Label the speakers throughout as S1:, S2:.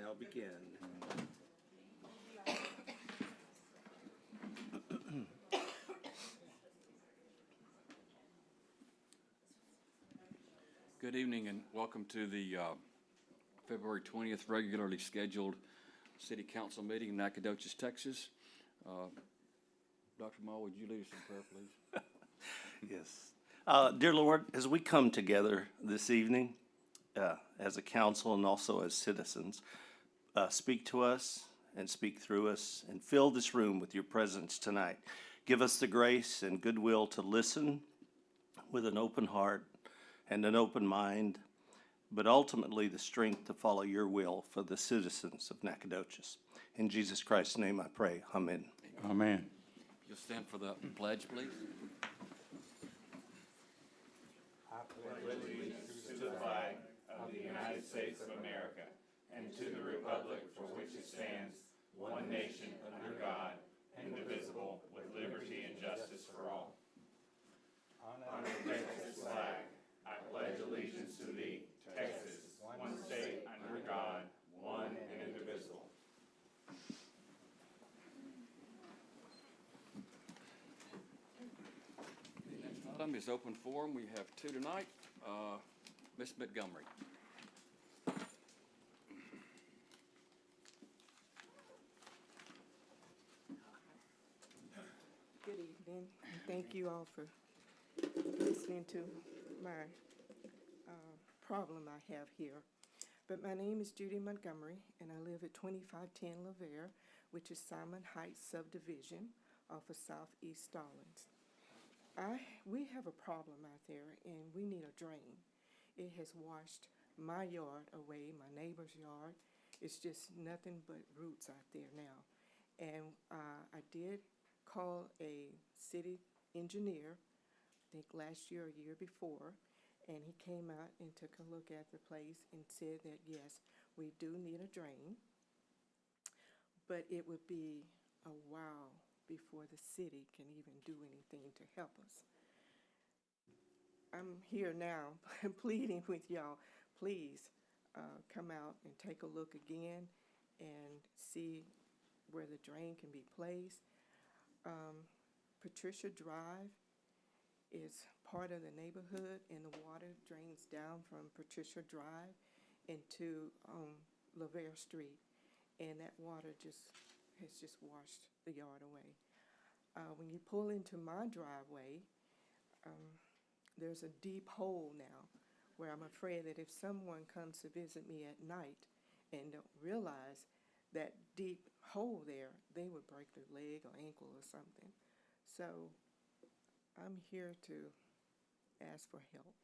S1: now begin.
S2: Good evening and welcome to the February 20th regularly scheduled City Council meeting in Nacogdoches, Texas. Dr. Ma, would you lead us in prayer, please?
S1: Yes. Dear Lord, as we come together this evening as a council and also as citizens, speak to us and speak through us and fill this room with your presence tonight. Give us the grace and goodwill to listen with an open heart and an open mind, but ultimately the strength to follow your will for the citizens of Nacogdoches. In Jesus Christ's name I pray. Amen.
S2: Amen. You'll stand for the pledge, please. Item is open forum. We have two tonight. Ms. Montgomery.
S3: Good evening, and thank you all for listening to my problem I have here. But my name is Judy Montgomery, and I live at 2510 LaVere, which is Simon Heights subdivision off of Southeast Stallings. We have a problem out there, and we need a drain. It has washed my yard away, my neighbor's yard. It's just nothing but roots out there now. And I did call a city engineer, I think last year or year before, and he came out and took a look at the place and said that, yes, we do need a drain, but it would be a while before the city can even do anything to help us. I'm here now pleading with y'all, please come out and take a look again and see where the drain can be placed. Patricia Drive is part of the neighborhood, and the water drains down from Patricia Drive into LaVere Street, and that water has just washed the yard away. When you pull into my driveway, there's a deep hole now where I'm afraid that if someone comes to visit me at night and don't realize that deep hole there, they would break their leg or ankle or something. So I'm here to ask for help.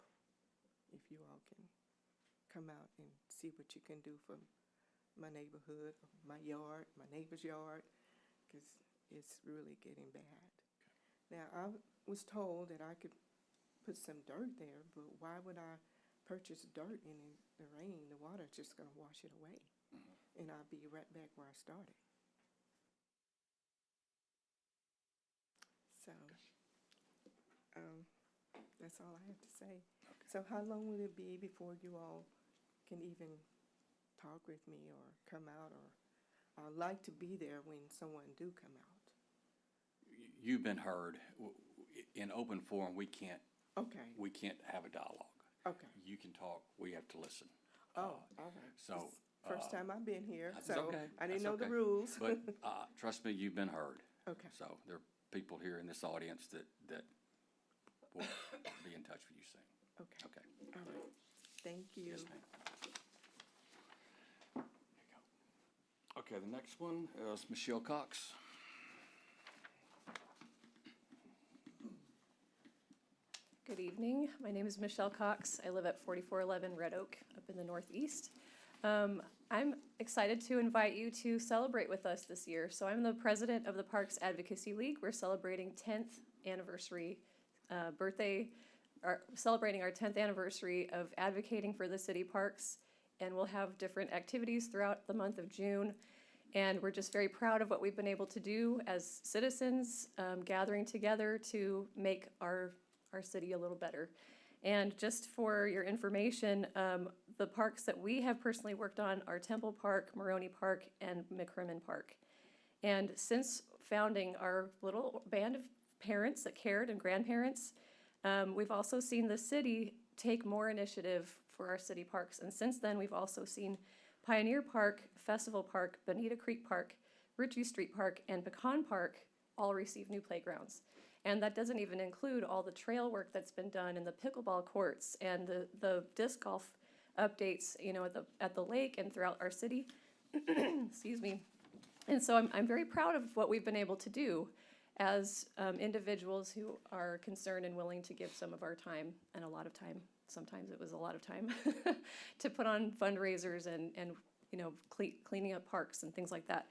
S3: If you all can come out and see what you can do for my neighborhood, my yard, my neighbor's yard, because it's really getting bad. Now, I was told that I could put some dirt there, but why would I purchase dirt in the rain? The water's just going to wash it away, and I'll be right back where I started. So, that's all I have to say. Okay. So how long will it be before you all can even talk with me or come out? Or I'd like to be there when someone do come out.
S2: You've been heard. In open forum, we can't have a dialogue.
S3: Okay.
S2: You can talk. We have to listen.
S3: All right.
S2: So
S3: first time I've been here, so
S2: okay.
S3: I didn't know
S2: okay.
S3: the rules.
S2: But trust me, you've been heard.
S3: Okay.
S2: So there are people here in this audience that will be in touch with you soon.
S3: Okay.
S2: Okay.
S3: All right. Thank you.
S2: Yes, ma'am. There you go. Okay, the next one is Michelle Cox.
S4: Good evening. My name is Michelle Cox. I live at 4411 Red Oak up in the Northeast. I'm excited to invite you to celebrate with us this year. So I'm the president of the Parks Advocacy League. We're celebrating 10th anniversary celebrating our 10th anniversary of advocating for the city parks, and we'll have different activities throughout the month of June. And we're just very proud of what we've been able to do as citizens, gathering together to make our city a little better. And just for your information, the parks that we have personally worked on are Temple Park, Maroney Park, and McCrimmon Park. And since founding our little band of parents that cared and grandparents, we've also seen the city take more initiative for our city parks. And since then, we've also seen Pioneer Park, Festival Park, Bonita Creek Park, Ritchie Street Park, and Pecan Park all receive new playgrounds. And that doesn't even include all the trail work that's been done in the pickleball courts and the disc golf updates, you know, at the lake and throughout our city. Excuse me. And so I'm very proud of what we've been able to do as individuals who are concerned and willing to give some of our time and a lot of time. Sometimes it was a lot of time to put on fundraisers and you know, cleaning up parks and things like that.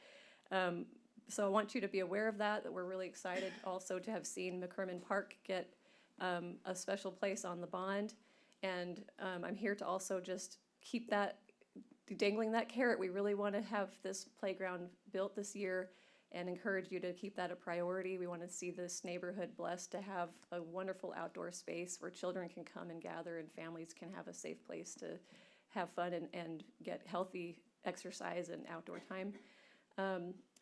S4: So I want you to be aware of that we're really excited also to have seen McCrimmon Park get a special place on the bond. And I'm here to also just keep that, dangling that carrot. We really want to have this playground built this year and encourage you to keep that a priority. We want to see this neighborhood blessed to have a wonderful outdoor space where children can come and gather and families can have a safe place to have fun and get healthy exercise and outdoor time.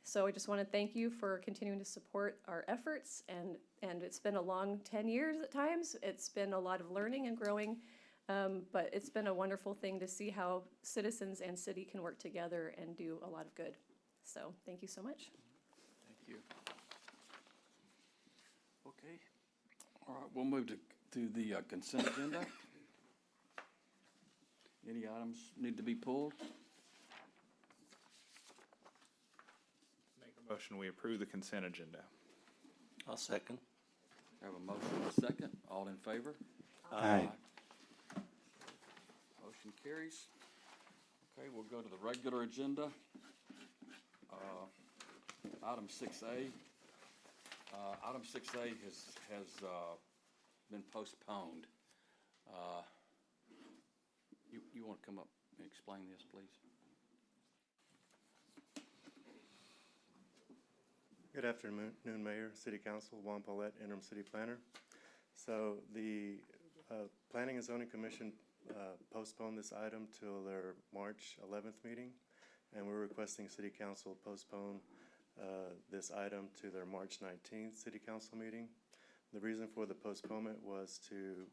S4: So I just want to thank you for continuing to support our efforts, and it's been a long 10 years at times. It's been a lot of learning and growing, but it's been a wonderful thing to see how citizens and city can work together and do a lot of good. So thank you so much.
S2: Thank you. Okay. All right, we'll move to the consent agenda. Any items need to be pulled?
S5: Make a motion, we approve the consent agenda.
S1: I'll second.
S2: Have a motion and a second. All in favor?
S5: Aye.
S2: Motion carries. Okay, we'll go to the regular agenda. Item 6A. Item 6A has been postponed. You want to come up and explain this, please?
S6: Good afternoon, Mayor, City Council, Juan Paulette, Interim City Planner. So the Planning and Zoning Commission postponed this item till their March 11th meeting, and we're requesting City Council postpone this item to their March 19th City Council meeting. The reason for the postponement was to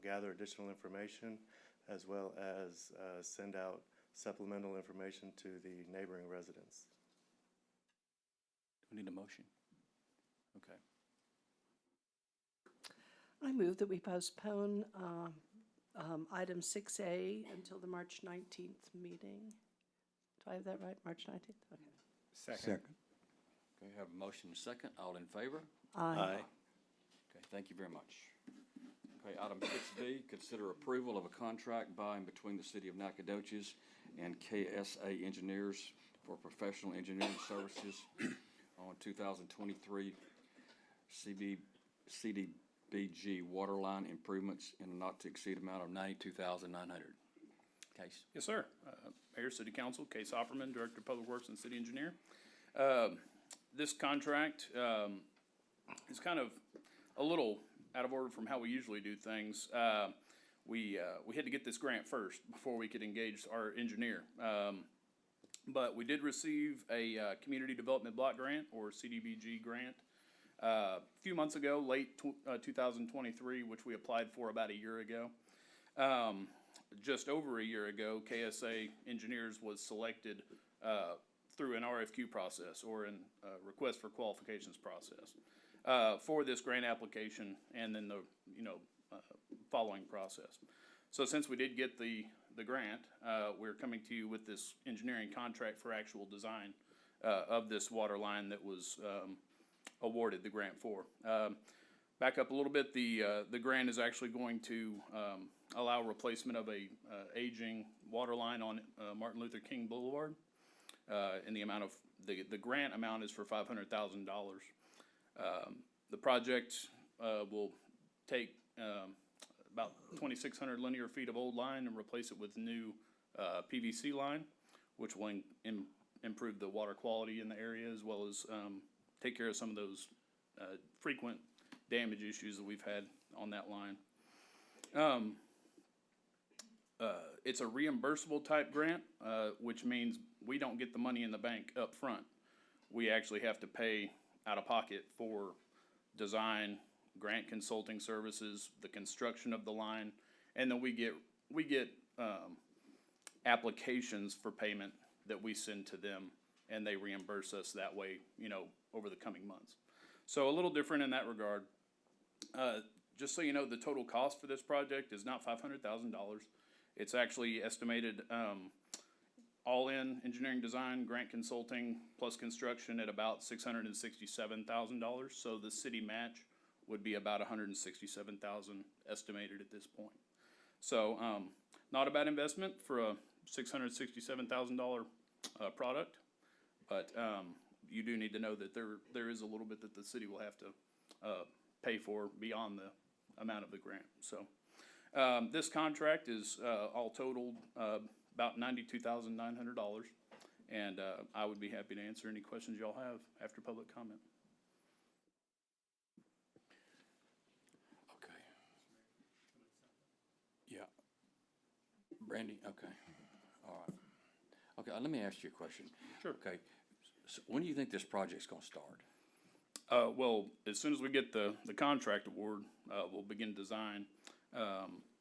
S6: gather additional information as well as send out supplemental information to the neighboring residents.
S2: We need a motion. Okay.
S7: I move that we postpone item 6A until the March 19th meeting. Do I have that right? March 19th? Okay.
S5: Second.
S2: Okay, have a motion and a second. All in favor?
S7: Aye.
S2: Okay, thank you very much. Okay, item 6B, consider approval of a contract by and between the City of Nacogdoches and KSA Engineers for professional engineering services on 2023 CDBG waterline improvements in a not-to-exceed amount of $92,900. Case.
S8: Yes, sir. Mayor, City Council, Case Opperman, Director of Public Works and City Engineer. This contract is kind of a little out of order from how we usually do things. We had to get this grant first before we could engage our engineer. But we did receive a Community Development Block Grant, or CDBG grant, a few months ago, late 2023, which we applied for about a year ago. Just over a year ago, KSA Engineers was selected through an RFQ process, or an request for qualifications process, for this grant application and then the following process. So since we did get the grant, we're coming to you with this engineering contract for actual design of this water line that was awarded the grant for. Back up a little bit, the grant is actually going to allow replacement of a aging water line on Martin Luther King Boulevard. In the amount of, the grant amount is for $500,000. The project will take about 2,600 linear feet of old line and replace it with new PVC line, which will improve the water quality in the area, as well as take care of some of those frequent damage issues that we've had on that line. It's a reimbursable type grant, which means we don't get the money in the bank up front. We actually have to pay out of pocket for design, grant consulting services, the construction of the line, and then we get applications for payment that we send to them, and they reimburse us that way, over the coming months. So a little different in that regard. Just so you know, the total cost for this project is not $500,000. It's actually estimated, all in engineering design, grant consulting, plus construction at about $667,000. So the city match would be about $167,000 estimated at this point. So, not a bad investment for a $667,000 product, but you do need to know that there is a little bit that the city will have to pay for beyond the amount of the grant. So, this contract is all totaled about $92,900, and I would be happy to answer any questions y'all have after public comment.
S2: Okay. Yeah. Brandy, okay, all right. Okay, let me ask you a question.
S8: Sure.
S2: Okay, so when do you think this project's gonna start?
S8: Well, as soon as we get the contract award, we'll begin design.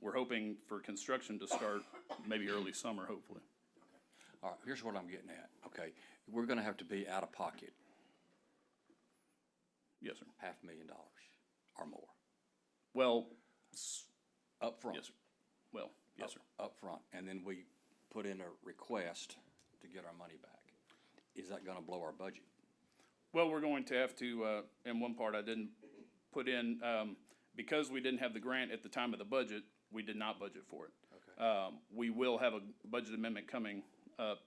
S8: We're hoping for construction to start maybe early summer, hopefully.
S2: All right, here's what I'm getting at, okay? We're gonna have to be out of pocket
S8: Yes, sir.
S2: $500,000 or more,
S8: Well,
S2: up front.
S8: yes, sir. Well, yes, sir.
S2: Up front, and then we put in a request to get our money back. Is that gonna blow our budget?
S8: Well, we're going to have to, in one part I didn't put in, because we didn't have the grant at the time of the budget, we did not budget for it.
S2: Okay.
S8: We will have a budget amendment coming up,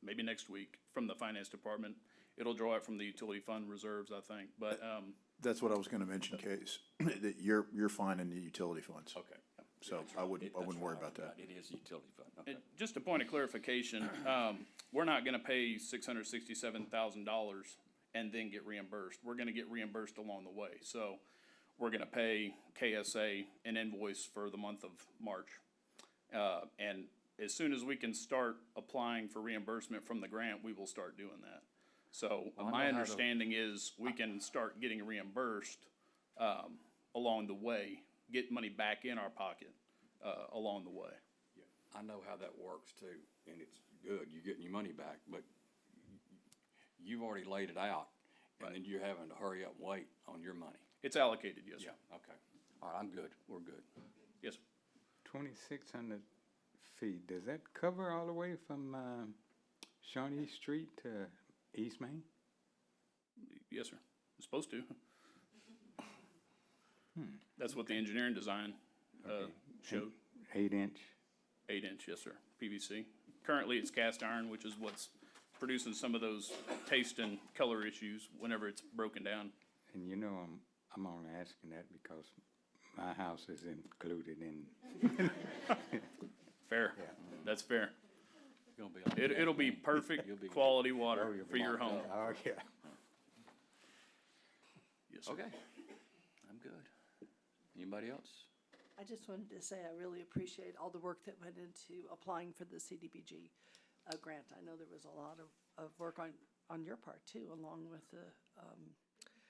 S8: maybe next week from the finance department. It'll draw it from the utility fund reserves, I think, but,
S9: That's what I was gonna mention, Case, that you're fine in the utility funds.
S2: Okay.
S9: So I wouldn't
S2: That's
S9: worry
S2: what I
S9: about that.
S2: It is a utility fund, okay.
S8: and just a point of clarification, we're not gonna pay $667,000 and then get reimbursed. We're gonna get reimbursed along the way. So we're gonna pay KSA an invoice for the month of March. And as soon as we can start applying for reimbursement from the grant, we will start doing that. So
S2: Well, I know
S8: my
S2: how to-
S8: understanding is we can start getting reimbursed, along the way, get money back in our pocket, along the way.
S2: I know how that works too, and it's good, you're getting your money back, but you've already laid it out, and then you're having to hurry up and wait on your money.
S8: It's allocated, yes, sir.
S2: Yeah, okay. All right, I'm good, we're good.
S8: Yes, sir.
S10: 2,600 feet, does that cover all the way from Shawnee Street to East Main?
S8: Yes, sir. It's supposed to. That's what the engineering design, showed.
S10: 8-inch?
S8: 8-inch, yes, sir. PVC. Currently, it's cast iron, which is what's producing some of those taste and color issues whenever it's broken down.
S10: And you know, I'm only asking that because my house is included in,
S8: Fair. That's fair.
S2: You're gonna be like that,
S8: It'll be
S2: man.
S8: perfect
S2: You'll be-
S8: quality water for your home.
S10: oh, yeah.
S8: Yes, sir.
S2: Okay, I'm good. Anybody else?
S7: I just wanted to say I really appreciate all the work that went into applying for the CDBG grant. I know there was a lot of work on your part too, along with the,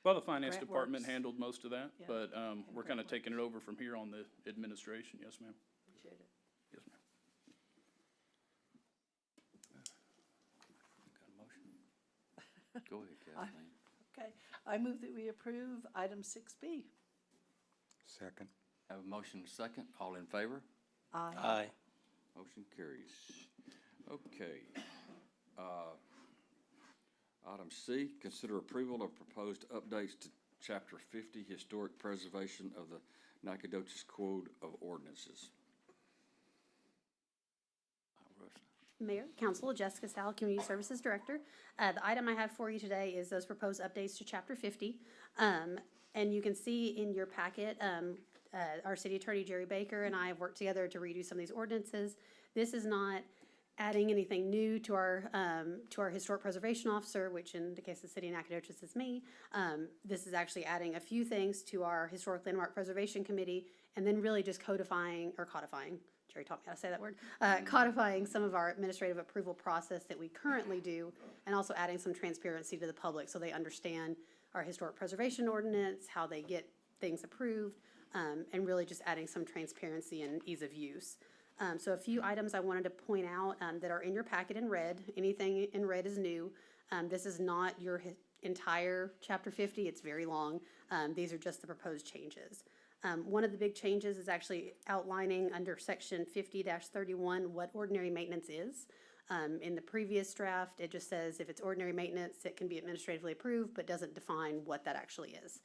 S8: Well, the finance
S7: Grant
S8: department
S7: works.
S8: handled most of that,
S7: Yeah,
S8: but,
S7: and
S8: we're
S7: grant
S8: kind of taking it over from here on the administration. Yes, ma'am.
S7: appreciate it.
S8: Yes, ma'am.
S2: Got a motion? Go ahead, Kathleen.
S7: Okay, I move that we approve item 6B.
S10: Second.
S2: Have a motion second, all in favor?
S7: Aye.
S2: Motion carries. Okay. Item C, consider approval of proposed updates to Chapter 50, Historic Preservation of the Nacogdoches Code of Ordinances.
S11: Mayor, Council, Jessica Sal, Community Services Director. The item I have for you today is those proposed updates to Chapter 50. And you can see in your packet, our City Attorney Jerry Baker and I have worked together to redo some of these ordinances. This is not adding anything new to our historic preservation officer, which in the case of the city of Nacogdoches is me. This is actually adding a few things to our historic landmark preservation committee, and then really just codifying, Jerry taught me how to say that word, codifying some of our administrative approval process that we currently do, and also adding some transparency to the public so they understand our historic preservation ordinance, how they get things approved, and really just adding some transparency and ease of use. So a few items I wanted to point out that are in your packet in red. Anything in red is new. This is not your entire Chapter 50. It's very long. These are just the proposed changes. One of the big changes is actually outlining under Section 50-31 what ordinary maintenance is. In the previous draft, it just says if it's ordinary maintenance, it can be administratively approved, but doesn't define what that actually is.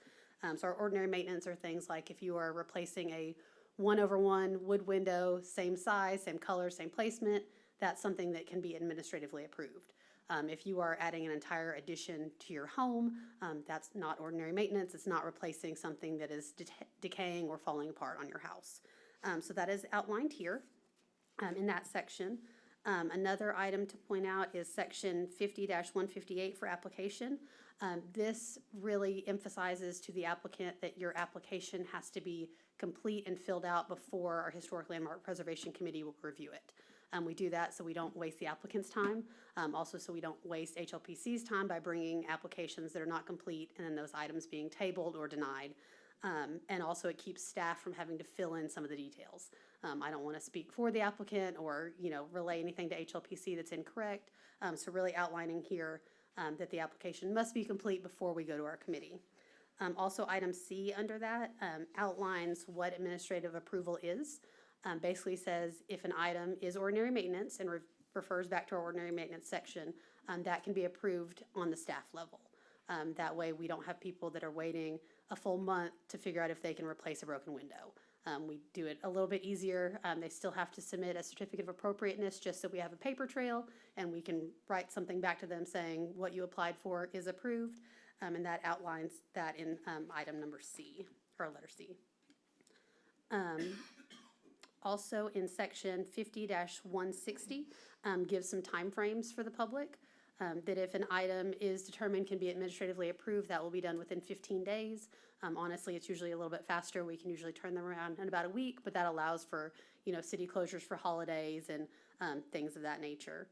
S11: So our ordinary maintenance are things like if you are replacing a 1/1 wood window, same size, same color, same placement, that's something that can be administratively approved. If you are adding an entire addition to your home, that's not ordinary maintenance. It's not replacing something that is decaying or falling apart on your house. So that is outlined here in that section. Another item to point out is Section 50-158 for application. This really emphasizes to the applicant that your application has to be complete and filled out before our Historic Landmark Preservation Committee will review it. We do that so we don't waste the applicant's time, also so we don't waste HLPC's time by bringing applications that are not complete and then those items being tabled or denied. And also it keeps staff from having to fill in some of the details. I don't want to speak for the applicant or, relay anything to HLPC that's incorrect. So really outlining here that the application must be complete before we go to our committee. Also, item C under that outlines what administrative approval is. Basically says if an item is ordinary maintenance and refers back to our ordinary maintenance section, that can be approved on the staff level. That way we don't have people that are waiting a full month to figure out if they can replace a broken window. We do it a little bit easier. They still have to submit a certificate of appropriateness just so we have a paper trail and we can write something back to them saying what you applied for is approved. And that outlines that in item number C, or letter C. Also in section 50-160 gives some timeframes for the public. That if an item is determined can be administratively approved, that will be done within 15 days. Honestly, it's usually a little bit faster. We can usually turn them around in about a week, but that allows for, city closures for holidays and things of that nature.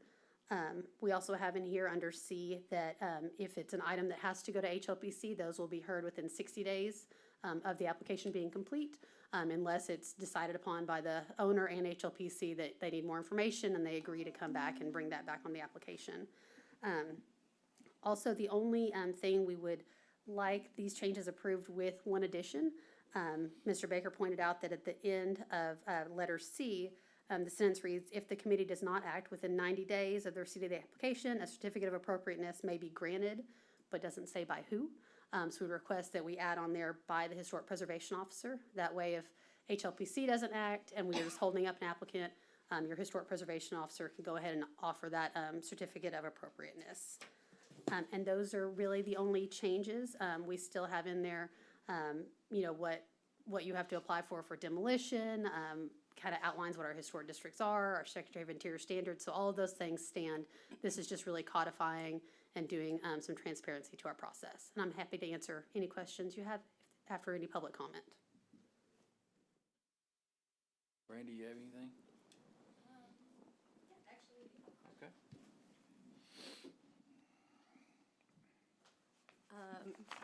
S11: We also have in here under C that if it's an item that has to go to HLPC, those will be heard within 60 days of the application being complete, unless it's decided upon by the owner and HLPC that they need more information and they agree to come back and bring that back on the application. Also, the only thing we would like these changes approved with one addition, Mr. Baker pointed out that at the end of letter C, the sentence reads, if the committee does not act within 90 days of the receipt of the application, a certificate of appropriateness may be granted, but doesn't say by who. So we request that we add on there by the Historic Preservation Officer. That way if HLPC doesn't act and we are just holding up an applicant, your Historic Preservation Officer can go ahead and offer that certificate of appropriateness. And those are really the only changes. We still have in there, what you have to apply for demolition, kind of outlines what our historic districts are, our Secretary of Interior standards, so all of those things stand. This is just really codifying and doing some transparency to our process. And I'm happy to answer any questions you have after any public comment.
S2: Brandy, you have anything? Okay.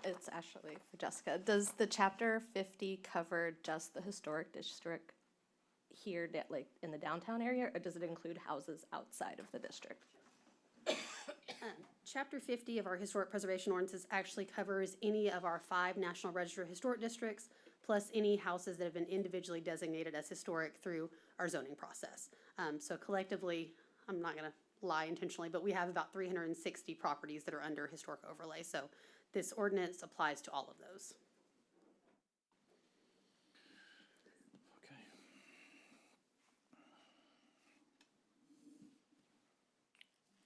S4: It's actually for Jessica. Does the Chapter 50 cover just the historic district here, like in the downtown area, or does it include houses outside of the district?
S11: Chapter 50 of our Historic Preservation Ordinances actually covers any of our 5 National Register Historic Districts, plus any houses that have been individually designated as historic through our zoning process. So collectively, I'm not going to lie intentionally, but we have about 360 properties that are under historic overlay. So this ordinance applies to all of those.
S2: Okay.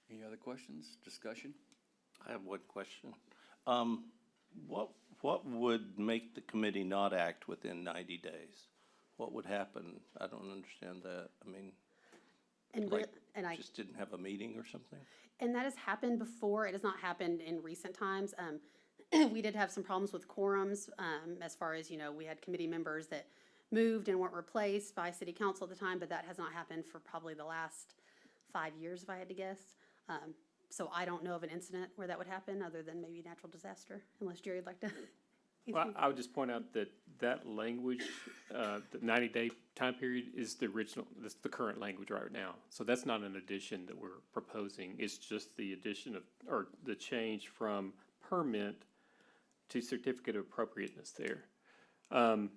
S2: Any other questions, discussion?
S1: I have one question. What would make the committee not act within 90 days? What would happen? I don't understand that. I mean,
S11: And re-
S1: Like,
S11: and I
S1: just didn't have a meeting or something?
S11: And that has happened before. It has not happened in recent times. We did have some problems with quorums, as far as, we had committee members that moved and weren't replaced by city council at the time, but that has not happened for probably the last 5 years, if I had to guess. So I don't know of an incident where that would happen, other than maybe natural disaster, unless Jerry would like to.
S12: Well, I would just point out that that language, the 90-day time period is the original, that's the current language right now. So that's not an addition that we're proposing. It's just the addition of, or the change from permit to certificate of appropriateness there. I'll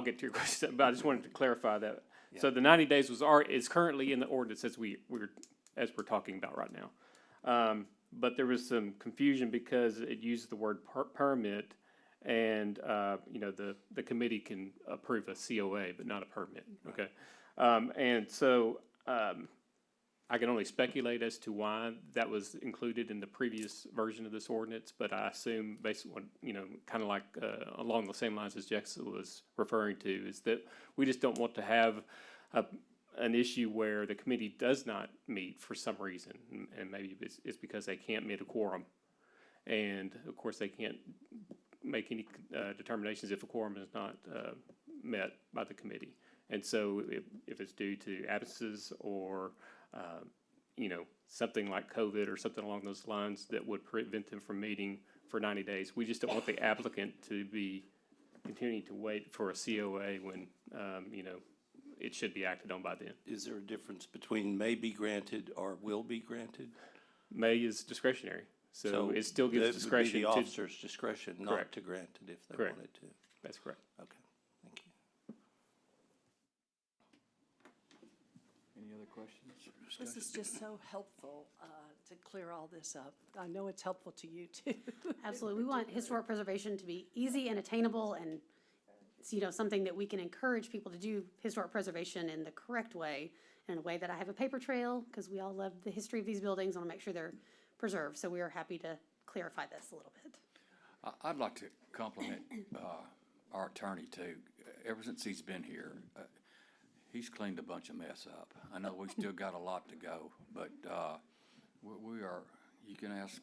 S12: get to your question, but I just wanted to clarify that. So the 90 days is currently in the ordinance as we're talking about right now. But there was some confusion because it used the word permit, and, the committee can approve a COA, but not a permit, okay? And so, I can only speculate as to why that was included in the previous version of this ordinance, but I assume based on, kind of like, along the same lines as Jackson was referring to, is that we just don't want to have an issue where the committee does not meet for some reason, and maybe it's because they can't meet a quorum. And of course, they can't make any determinations if a quorum is not met by the committee. And so if it's due to absences or, something like COVID or something along those lines that would prevent them from meeting for 90 days, we just don't want the applicant to be continuing to wait for a COA when, it should be acted on by then.
S1: Is there a difference between may be granted or will be granted?
S12: May is discretionary, so it still gives
S1: It would be
S12: discretion
S1: the
S12: to.
S1: officer's discretion not
S12: Correct.
S1: to grant it if they
S12: Correct.
S1: wanted to.
S12: That's correct.
S1: Okay, thank you.
S2: Any other questions?
S7: This is just so helpful to clear all this up. I know it's helpful to you too.
S11: Absolutely. We want historic preservation to be easy and attainable, and something that we can encourage people to do historic preservation in the correct way, in a way that I have a paper trail, because we all love the history of these buildings, want to make sure they're preserved. So we are happy to clarify this a little bit.
S2: I'd like to compliment our attorney too. Ever since he's been here, he's cleaned a bunch of mess up. I know we still got a lot to go, but we are. You can ask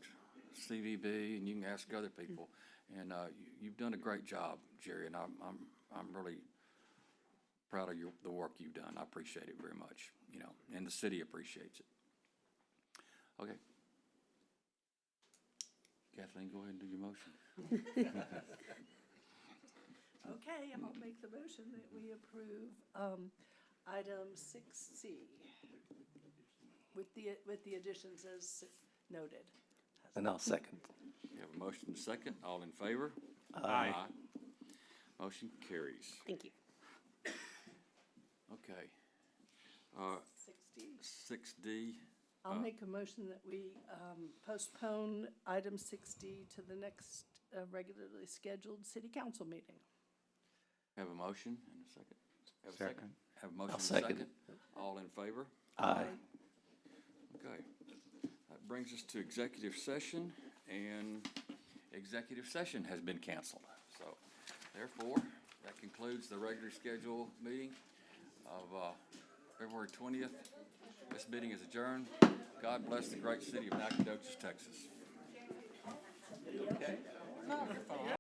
S2: CVB and you can ask other people, and you've done a great job, Jerry. And I'm really proud of the work you've done. I appreciate it very much. And the city appreciates it. Okay. Kathleen, go ahead and do your motion.
S7: Okay, I'll make the motion that we approve item 6C with the additions as noted.
S1: And I'll second.
S2: We have a motion and a second. All in favor?
S1: Aye.
S2: Motion carries.
S11: Thank you.
S2: Okay.
S7: 6D.
S2: 6D.
S7: I'll make a motion that we postpone item 6D to the next regularly scheduled city council meeting.
S2: Have a motion and a second. Have a
S10: Second.
S2: Have a motion
S1: I'll
S2: and a
S1: second
S2: second. All in favor?
S1: Aye.
S2: Okay. That brings us to executive session, and executive session has been canceled. So therefore, that concludes the regular scheduled meeting of February 20th. This meeting is adjourned. God bless the great city of Nacogdoches, Texas.